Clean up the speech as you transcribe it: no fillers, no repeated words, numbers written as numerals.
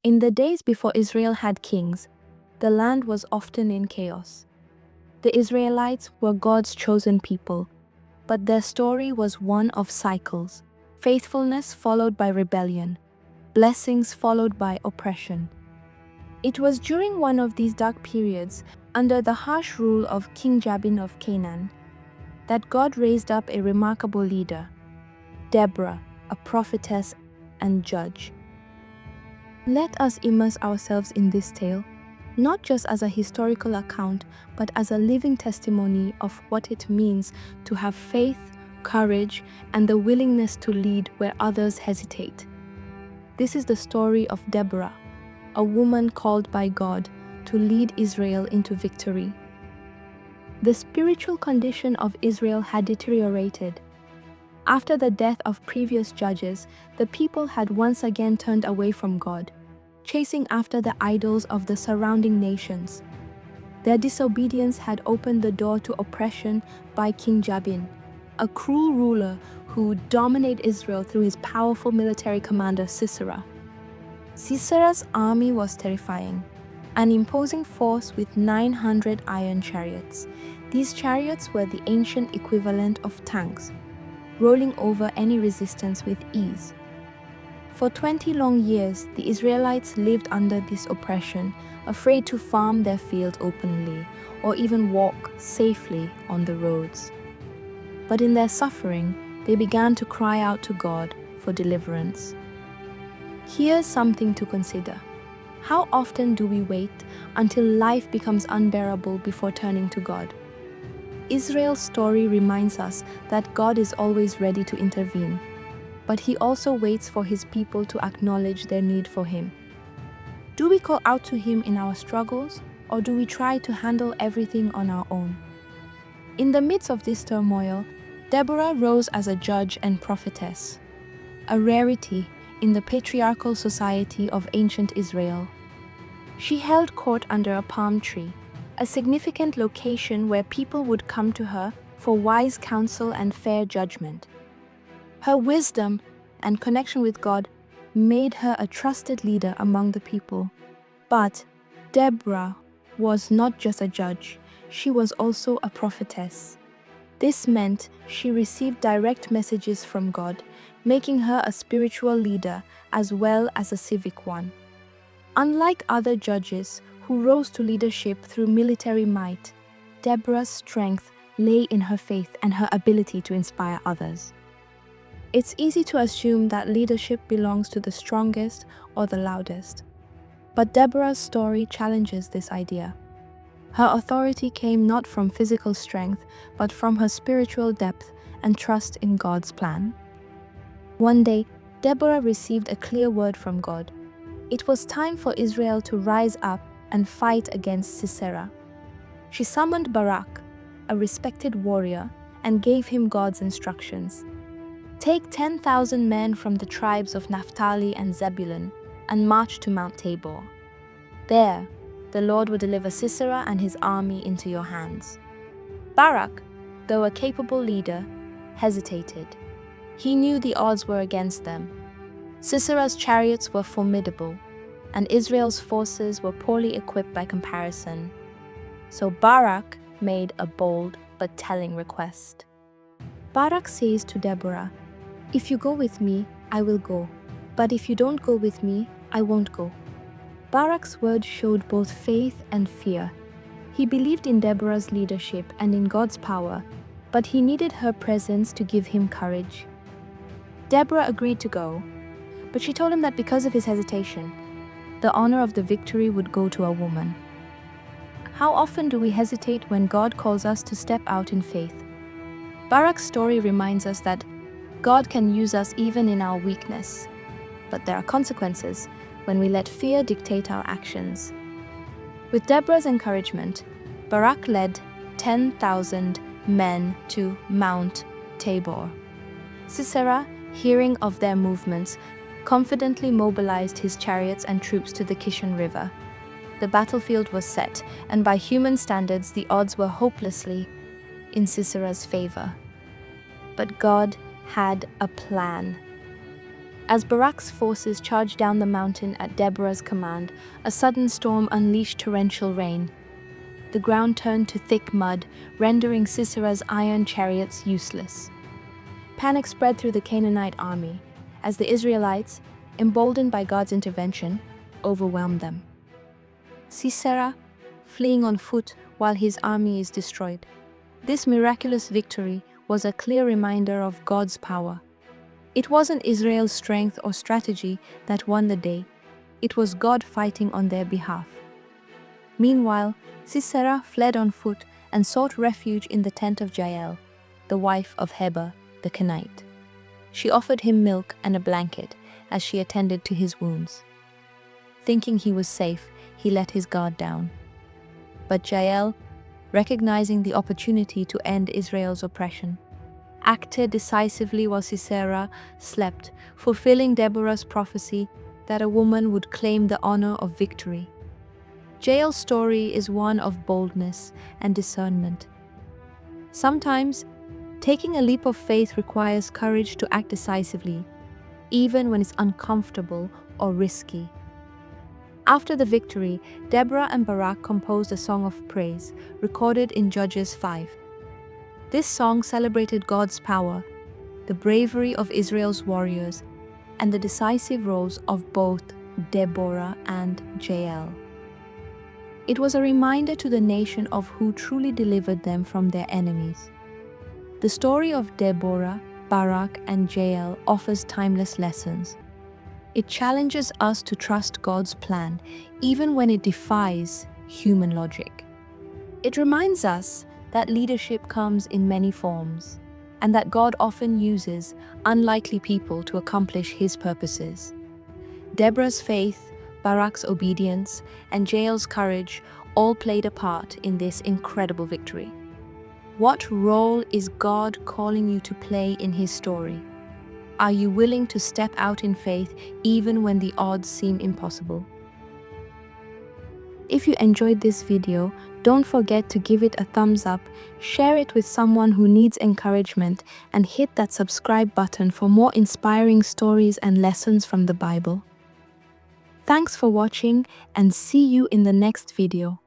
In the days before Israel had kings, the land was often in chaos. The Israelites were God's chosen people, but their story was one of cycles: faithfulness followed by rebellion, blessings followed by oppression. It was during one of these dark periods, under the harsh rule of King Jabin of Canaan, that God raised up a remarkable leader, Deborah, a prophetess and judge. Let us immerse ourselves in this tale, not just as a historical account, but as a living testimony of what it means to have faith, courage, and the willingness to lead where others hesitate. This is the story of Deborah, a woman called by God to lead Israel into victory. The spiritual condition of Israel had deteriorated. After the death of previous judges, the people had once again turned away from God, chasing after the idols of the surrounding nations. Their disobedience had opened the door to oppression by King Jabin, a cruel ruler who dominated Israel through his powerful military commander Sisera. Sisera's army was terrifying, an imposing force with 900 iron chariots. These chariots were the ancient equivalent of tanks, rolling over any resistance with ease. For 20 long years, the Israelites lived under this oppression, afraid to farm their fields openly or even walk safely on the roads. But in their suffering, they began to cry out to God for deliverance. Here's something to consider. How often do we wait until life becomes unbearable before turning to God? Israel's story reminds us that God is always ready to intervene, but He also waits for His people to acknowledge their need for Him. Do we call out to Him in our struggles, or do we try to handle everything on our own? In the midst of this turmoil, Deborah rose as a judge and prophetess, a rarity in the patriarchal society of ancient Israel. She held court under a palm tree, a significant location where people would come to her for wise counsel and fair judgment. Her wisdom and connection with God made her a trusted leader among the people. But Deborah was not just a judge, she was also a prophetess. This meant she received direct messages from God, making her a spiritual leader as well as a civic one. Unlike other judges who rose to leadership through military might, Deborah's strength lay in her faith and her ability to inspire others. It's easy to assume that leadership belongs to the strongest or the loudest. But Deborah's story challenges this idea. Her authority came not from physical strength, but from her spiritual depth and trust in God's plan. One day, Deborah received a clear word from God. It was time for Israel to rise up and fight against Sisera. She summoned Barak, a respected warrior, and gave him God's instructions. Take 10,000 men from the tribes of Naphtali and Zebulun and march to Mount Tabor. There, the Lord will deliver Sisera and his army into your hands. Barak, though a capable leader, hesitated. He knew the odds were against them. Sisera's chariots were formidable, and Israel's forces were poorly equipped by comparison. So Barak made a bold but telling request. Barak says to Deborah, "If you go with me, I will go. But if you don't go with me, I won't go." Barak's word showed both faith and fear. He believed in Deborah's leadership and in God's power, but he needed her presence to give him courage. Deborah agreed to go, but she told him that because of his hesitation, the honor of the victory would go to a woman. How often do we hesitate when God calls us to step out in faith? Barak's story reminds us that God can use us even in our weakness, but there are consequences when we let fear dictate our actions. With Deborah's encouragement, Barak led 10,000 men to Mount Tabor. Sisera, hearing of their movements, confidently mobilized his chariots and troops to the Kishon River. The battlefield was set, and by human standards, the odds were hopelessly in Sisera's favor. But God had a plan. As Barak's forces charged down the mountain at Deborah's command, a sudden storm unleashed torrential rain. The ground turned to thick mud, rendering Sisera's iron chariots useless. Panic spread through the Canaanite army, as the Israelites, emboldened by God's intervention, overwhelmed them. Sisera, fleeing on foot while his army is destroyed. This miraculous victory was a clear reminder of God's power. It wasn't Israel's strength or strategy that won the day. It was God fighting on their behalf. Meanwhile, Sisera fled on foot and sought refuge in the tent of Jael, the wife of Heber the Kenite. She offered him milk and a blanket as she attended to his wounds. Thinking he was safe, he let his guard down. But Jael, recognizing the opportunity to end Israel's oppression, acted decisively while Sisera slept, fulfilling Deborah's prophecy that a woman would claim the honor of victory. Jael's story is one of boldness and discernment. Sometimes, taking a leap of faith requires courage to act decisively, even when it's uncomfortable or risky. After the victory, Deborah and Barak composed a song of praise, recorded in Judges 5. This song celebrated God's power, the bravery of Israel's warriors, and the decisive roles of both Deborah and Jael. It was a reminder to the nation of who truly delivered them from their enemies. The story of Deborah, Barak, and Jael offers timeless lessons. It challenges us to trust God's plan, even when it defies human logic. It reminds us that leadership comes in many forms, and that God often uses unlikely people to accomplish His purposes. Deborah's faith, Barak's obedience, and Jael's courage all played a part in this incredible victory. What role is God calling you to play in His story? Are you willing to step out in faith even when the odds seem impossible? If you enjoyed this video, don't forget to give it a thumbs up, share it with someone who needs encouragement, and hit that subscribe button for more inspiring stories and lessons from the Bible. Thanks for watching, and see you in the next video.